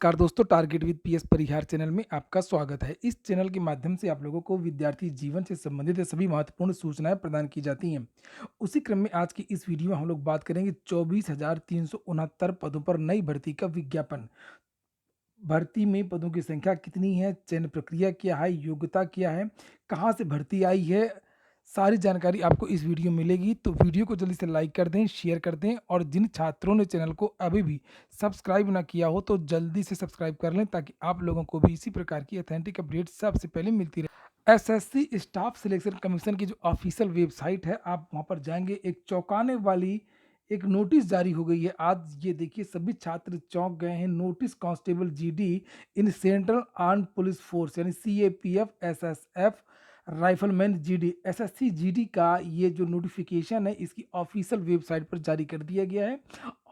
नमस्कार दोस्तों, target with PS Parihar channel में आपका स्वागत है। इस चैनल के माध्यम से आप लोगों को विद्यार्थी जीवन से संबंधित सभी महत्वपूर्ण सूचनाएं प्रदान की जाती हैं। उसी क्रम में आज की इस वीडियो में हम लोग बात करेंगे 24,369 पदों पर नई भर्ती का विज्ञापन। भर्ती में पदों की संख्या कितनी है, चयन प्रक्रिया क्या है, योग्यता क्या है, कहाँ से भर्ती आई है, सारी जानकारी आपको इस वीडियो में मिलेगी। तो वीडियो को जल्दी से लाइक कर दें, शेयर कर दें और जिन छात्रों ने चैनल को अभी भी सब्सक्राइब ना किया हो तो जल्दी से सब्सक्राइब कर लें ताकि आप लोगों को भी इसी प्रकार की ऑथेंटिक अपडेट सबसे पहले मिलती रहे। एसएससी स्टाफ सिलेक्शन कमीशन की जो ऑफिशियल वेबसाइट है, आप वहां पर जाएंगे, एक चौंकाने वाली एक नोटिस जारी हो गई है आज। ये देखिए, सभी छात्र चौंक गए हैं। Notice constable GD in central armed police force यानी CAPF SSF rifleman GD SSC GD का ये जो नोटिफिकेशन है इसकी ऑफिशियल वेबसाइट पर जारी कर दिया गया है।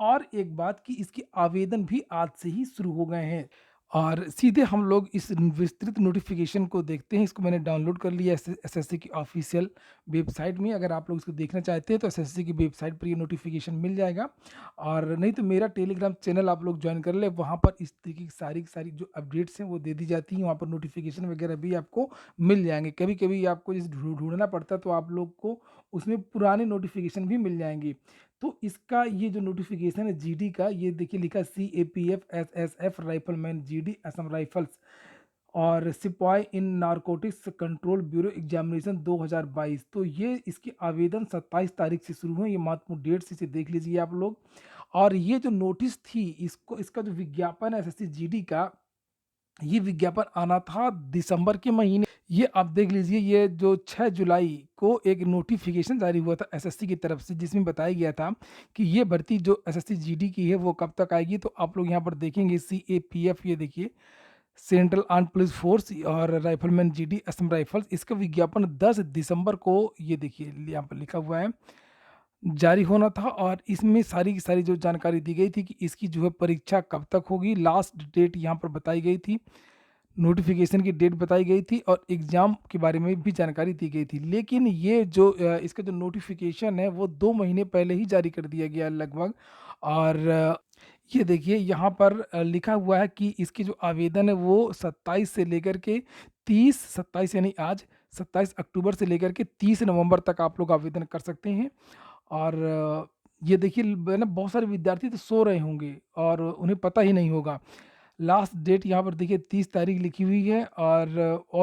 और एक बात कि इसके आवेदन भी आज से ही शुरू हो गए हैं। और सीधे हम लोग इस विस्तृत नोटिफिकेशन को देखते हैं। इसको मैंने डाउनलोड कर लिया एसएससी की ऑफिशियल वेबसाइट में। अगर आप लोग इसको देखना चाहते हैं तो एसएससी की वेबसाइट पर ये नोटिफिकेशन मिल जाएगा, और नहीं तो मेरा टेलीग्राम चैनल आप लोग ज्वाइन कर ले, वहाँ पर इस तरीके की सारी जो अपडेट्स हैं वो दे दी जाती हैं। वहाँ पर नोटिफिकेशन वगैरह भी आपको मिल जाएंगे। कभी कभी आपको जैसे ढूंढना पड़ता है तो आप लोग को उसमें पुराने नोटिफिकेशन भी मिल जाएंगे। तो इसका ये जो नोटिफिकेशन है जीडी का, ये देखिए लिखा CAPF SSF rifleman GD Assam rifles और सिपाही इन नारकोटिक्स कंट्रोल ब्यूरो एग्जामिनेशन 2022। तो ये इसके आवेदन 27 तारीख से शुरू हुए। ये महत्वपूर्ण डेट्स इसे देख लीजिए आप लोग। और ये जो नोटिस थी, इसको इसका जो विज्ञापन है एसएससी जीडी का, ये विज्ञापन आना था दिसंबर के महीने। ये आप देख लीजिए, ये जो 6 जुलाई को एक नोटिफिकेशन जारी हुआ था एसएससी की तरफ से, जिसमें बताया गया था कि ये भर्ती जो एसएससी जीडी की है वो कब तक आएगी। तो आप लोग यहाँ पर देखेंगे सीएपीएफ, ये देखिए सेंट्रल आर्म्ड पुलिस फोर्स और राइफलमैन जीडी असम राइफल्स, इसका विज्ञापन 10 दिसंबर को, ये देखिए यहाँ पर लिखा हुआ है, जारी होना था। और इसमें सारी की सारी जो जानकारी दी गई थी कि इसकी जो है परीक्षा कब तक होगी, लास्ट डेट यहाँ पर बताई गई थी, नोटिफिकेशन की डेट बताई गई थी और एग्ज़ाम के बारे में भी जानकारी दी गई थी। लेकिन ये जो इसका जो नोटिफिकेशन है वो 2 महीने पहले ही जारी कर दिया गया है लगभग। और ये देखिए यहाँ पर लिखा हुआ है कि इसके जो आवेदन है वो 27 से लेकर के 27 यानी आज 27 अक्टूबर से लेकर के 30 नवंबर तक आप लोग आवेदन कर सकते हैं। और ये देखिए ना, बहुत सारे विद्यार्थी तो सो रहे होंगे और उन्हें पता ही नहीं होगा। लास्ट डेट यहाँ पर देखिए 30 तारीख लिखी हुई है। और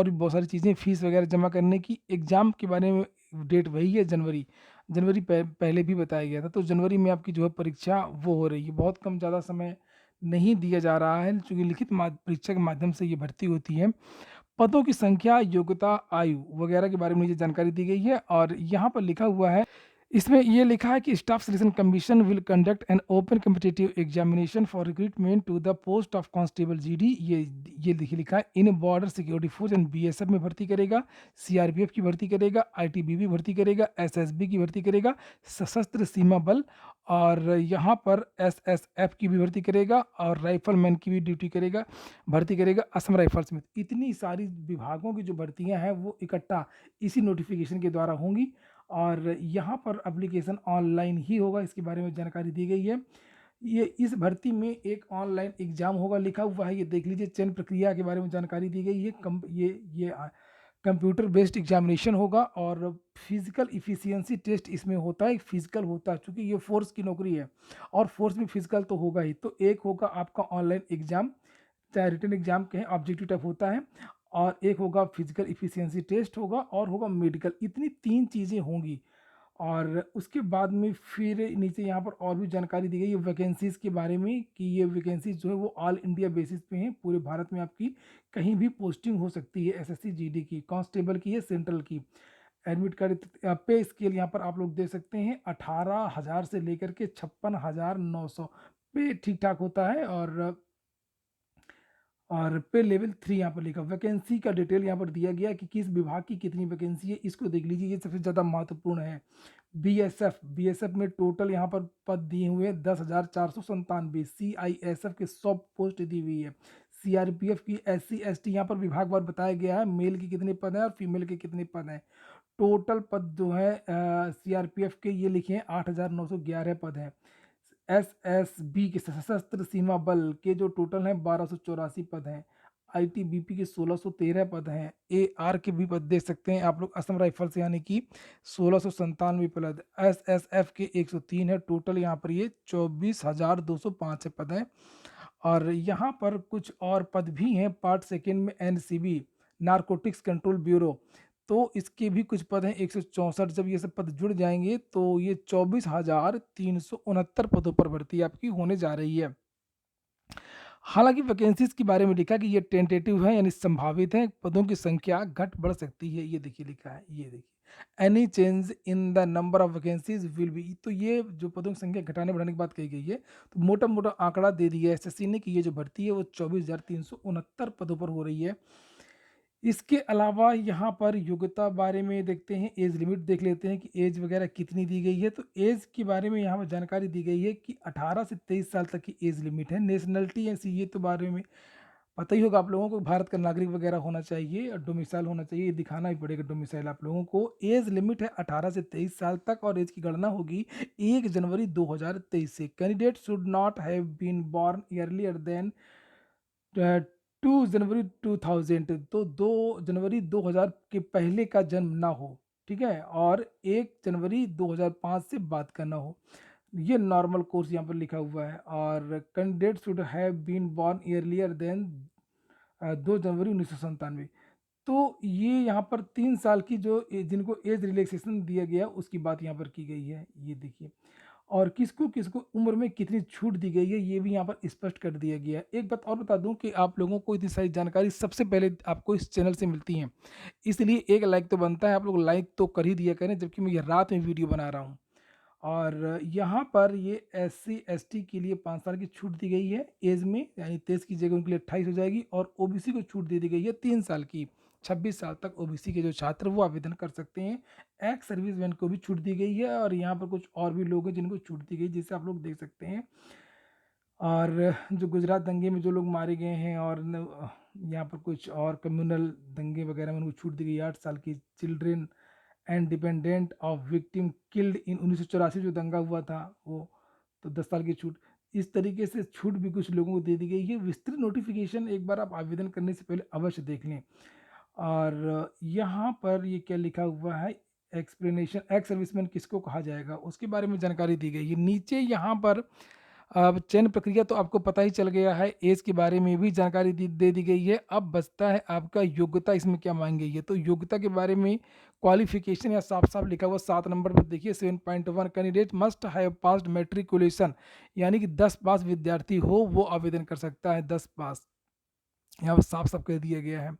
भी बहुत सारी चीज़ें, फीस वगैरह जमा करने की, एग्ज़ाम के बारे में डेट वही है, जनवरी। जनवरी पहले भी बताया गया था। तो जनवरी में आपकी जो है परीक्षा वो हो रही है। बहुत कम, ज़्यादा समय नहीं दिया जा रहा है, चूँकि लिखित परीक्षा के माध्यम से ये भर्ती होती है। पदों की संख्या, योग्यता, आयु वगैरह के बारे में मुझे जानकारी दी गई है। और यहाँ पर लिखा हुआ है, इसमें ये लिखा है कि staff selection commission will conduct an open competitive examination for recruitment to the post of constable GD. ये देखिए लिखा है, in border security force and BSF में भर्ती करेगा, सीआरपीएफ की भर्ती करेगा, आईटीबीपी भर्ती करेगा, एसएसबी की भर्ती करेगा, सशस्त्र सीमा बल, और यहाँ पर एसएसएफ की भी भर्ती करेगा और राइफलमैन की भी ड्यूटी करेगा, भर्ती करेगा असम राइफल्स में। इतनी सारी विभागों की जो भर्तियां हैं वो इकट्ठा इसी नोटिफिकेशन के द्वारा होंगी। और यहाँ पर एप्लीकेशन ऑनलाइन ही होगा, इसके बारे में जानकारी दी गई है। ये इस भर्ती में एक ऑनलाइन एग्जाम होगा, लिखा हुआ है, ये देख लीजिए। चयन प्रक्रिया के बारे में जानकारी दी गई है। ये कंप्यूटर बेस्ड एग्जामिनेशन होगा और फिजिकल इफिशियंसी टेस्ट इसमें होता है, फिजिकल होता है, चूंकि ये फोर्स की नौकरी है और फोर्स में फिजिकल तो होगा ही। तो एक होगा आपका ऑनलाइन एग्जाम, चाहे रिटन एग्जाम कहें, ऑब्जेक्टिव टाइप होता है, और एक होगा फिजिकल इफिशियंसी टेस्ट होगा, और होगा मेडिकल। इतनी 3 चीज़ें होंगी। और उसके बाद में फिर नीचे यहाँ पर और भी जानकारी दी गई है वैकेंसीज़ के बारे में, कि ये वैकेंसीज जो है वो ऑल इंडिया बेसिस पे हैं। पूरे भारत में आपकी कहीं भी पोस्टिंग हो सकती है एसएससी जीडी की, कांस्टेबल की है, सेंट्रल की। एडमिट कार्ड पे स्केल यहाँ पर आप लोग दे सकते हैं, 18,000 से लेकर के 56,900 पे ठीक ठाक होता है। और पे लेवल 3 यहाँ पर लिखा, वैकेंसी का डिटेल यहाँ पर दिया गया कि किस विभाग की कितनी वैकेंसी है, इसको देख लीजिए, ये सबसे ज़्यादा महत्वपूर्ण है। बीएसएफ में टोटल यहाँ पर पद दिए हुए हैं 10,497। सीआईएसएफ के 100 पोस्ट दी हुई है। सीआरपीएफ की SC ST यहाँ पर विभागवार बताया गया है, मेल के कितने पद हैं और फीमेल के कितने पद हैं। टोटल पद जो है सीआरपीएफ के ये लिखे हैं 8,911 पद हैं। एसएसबी के सशस्त्र सीमा बल के जो टोटल हैं 1284 पद हैं। आईटीबीपी के 1613 पद हैं। एआर के भी पद देख सकते हैं आप लोग, असम राइफल से, यानी कि 1697 पद। एसएसएफ के 103 है टोटल, यहाँ पर ये 24,205 पद हैं। और यहाँ पर कुछ और पद भी हैं, पार्ट सेकेंड में एनसीबी, नारकोटिक्स कंट्रोल ब्यूरो, तो इसके भी कुछ पद हैं 164। जब ये सब पद जुड़ जाएंगे तो ये 24,369 पदों पर भर्ती आपकी होने जा रही है। हालांकि वैकेंसीज के बारे में लिखा कि ये टेंटेटिव है, यानी संभावित है, पदों की संख्या घट बढ़ सकती है। ये देखिए लिखा है, ये देखिए, any change in the number of vacancies will be, तो ये जो पदों की संख्या घटाने बढ़ाने की बात कही गई है, तो मोटा मोटा आंकड़ा दे दिया है एसएससी ने कि ये जो भर्ती है वो 24,369 पदों पर हो रही है। इसके अलावा यहाँ पर योग्यता बारे में देखते हैं, एज लिमिट देख लेते हैं कि एज वगैरह कितनी दी गई है। तो एज के बारे में यहाँ पर जानकारी दी गई है कि 18 से 23 साल तक की एज लिमिट है। नेशनलिटी है, ये तो बारे में पता ही होगा आप लोगों को, भारत का नागरिक वगैरह होना चाहिए और डोमिसाइल होना चाहिए, ये दिखाना ही पड़ेगा डोमिसाइल आप लोगों को। एज लिमिट है 18 से 23 साल तक और एज की गणना होगी 1 जनवरी 2023 से। Candidate should not have been born earlier than 2 January 2000, तो 2 जनवरी 2000 के पहले का जन्म ना हो, ठीक है, और 1 जनवरी 2005 से बाद का ना हो। ये नॉर्मल कोर्स यहाँ पर लिखा हुआ है। और candidate should have been born earlier than 2 January 1997। तो ये यहाँ पर 3 साल की जो जिनको एज रिलैक्सेशन दिया गया उसकी बात यहाँ पर की गई है, ये देखिए। और किसको किसको उम्र में कितनी छूट दी गई है ये भी यहाँ पर स्पष्ट कर दिया गया है। एक बात और बता दूं कि आप लोगों को इतनी सारी जानकारी सबसे पहले आपको इस चैनल से मिलती है, इसलिए एक लाइक तो बनता है, आप लोग लाइक तो कर ही दिया करें, जबकि मैं ये रात में वीडियो बना रहा हूँ। और यहाँ पर ये SC ST के लिए 5 साल की छूट दी गई है एज में, यानी 23 की जगह उनके लिए 28 हो जाएगी। और ओबीसी को छूट दे दी गई है 3 साल की, 26 साल तक ओबीसी के जो छात्र वो आवेदन कर सकते हैं। एक्स सर्विसमैन को भी छूट दी गई है। और यहाँ पर कुछ और भी लोग हैं जिनको छूट दी गई, जिसे आप लोग देख सकते हैं। और जो गुजरात दंगे में जो लोग मारे गए हैं, और यहाँ पर कुछ और कम्युनल दंगे वगैरह में उनको छूट दी गई। 8 साल की children and dependent of victim killed in 1984 जो दंगा हुआ था वो, तो 10 साल की छूट। इस तरीके से छूट भी कुछ लोगों को दे दी गई है। विस्तृत नोटिफिकेशन एक बार आप आवेदन करने से पहले अवश्य देख लें। और यहाँ पर ये क्या लिखा हुआ है, एक्सप्लेनेशन, एक्स सर्विसमैन किसको कहा जाएगा उसके बारे में जानकारी दी गई है। नीचे यहाँ पर अब चयन प्रक्रिया तो आपको पता ही चल गया है, एज के बारे में भी जानकारी दे दी गई है। अब बचता है आपका योग्यता, इसमें क्या मांगी गई है। तो योग्यता के बारे में क्वालिफिकेशन या साफ साफ लिखा हुआ 7 नंबर पर देखिए 7.1, candidate must have passed matriculation, यानी कि 10 पास विद्यार्थी हो वो आवेदन कर सकता है, 10 पास, यहाँ पर साफ साफ कह दिया गया है।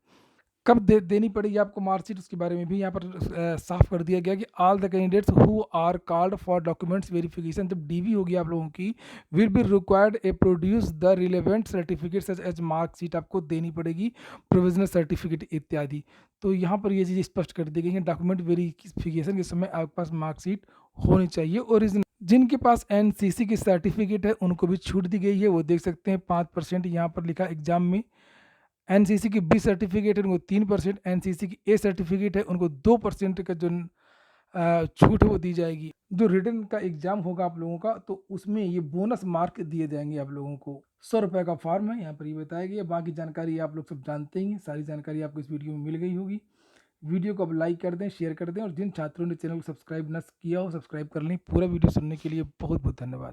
कब देनी पड़ेगी आपको मार्कशीट, उसके बारे में भी यहाँ पर साफ कर दिया गया कि all the candidates who are called for documents verification, जब डीवी होगी आप लोगों की, will be required a produce the relevant certificate such as marksheet, आपको देनी पड़ेगी प्रोविजनल सर्टिफिकेट इत्यादि। तो यहाँ पर ये चीज़ स्पष्ट कर दी गई है, डॉक्यूमेंट वेरिफिकेशन के समय आपके पास मार्कशीट होनी चाहिए ओरिजिनल। जिनके पास एनसीसी की सर्टिफिकेट है उनको भी छूट दी गई है, वो देख सकते हैं 5% यहाँ पर लिखा एग्जाम में। एनसीसी की बी सर्टिफिकेट है उनको 3%, एनसीसी की ए सर्टिफिकेट है उनको 2% का जो छूट है वो दी जाएगी। जो रिटन का एग्जाम होगा आप लोगों का तो उसमें ये बोनस मार्क दिए जाएंगे आप लोगों को। 100 रुपये का फॉर्म है, यहाँ पर ये बताया गया। बाकी जानकारी आप लोग सब जानते ही हैं, सारी जानकारी आपको इस वीडियो में मिल गई होगी। वीडियो को अब लाइक कर दें, शेयर कर दें, और जिन छात्रों ने चैनल को सब्सक्राइब न किया हो सब्सक्राइब कर लें। पूरा वीडियो सुनने के लिए बहुत बहुत धन्यवाद।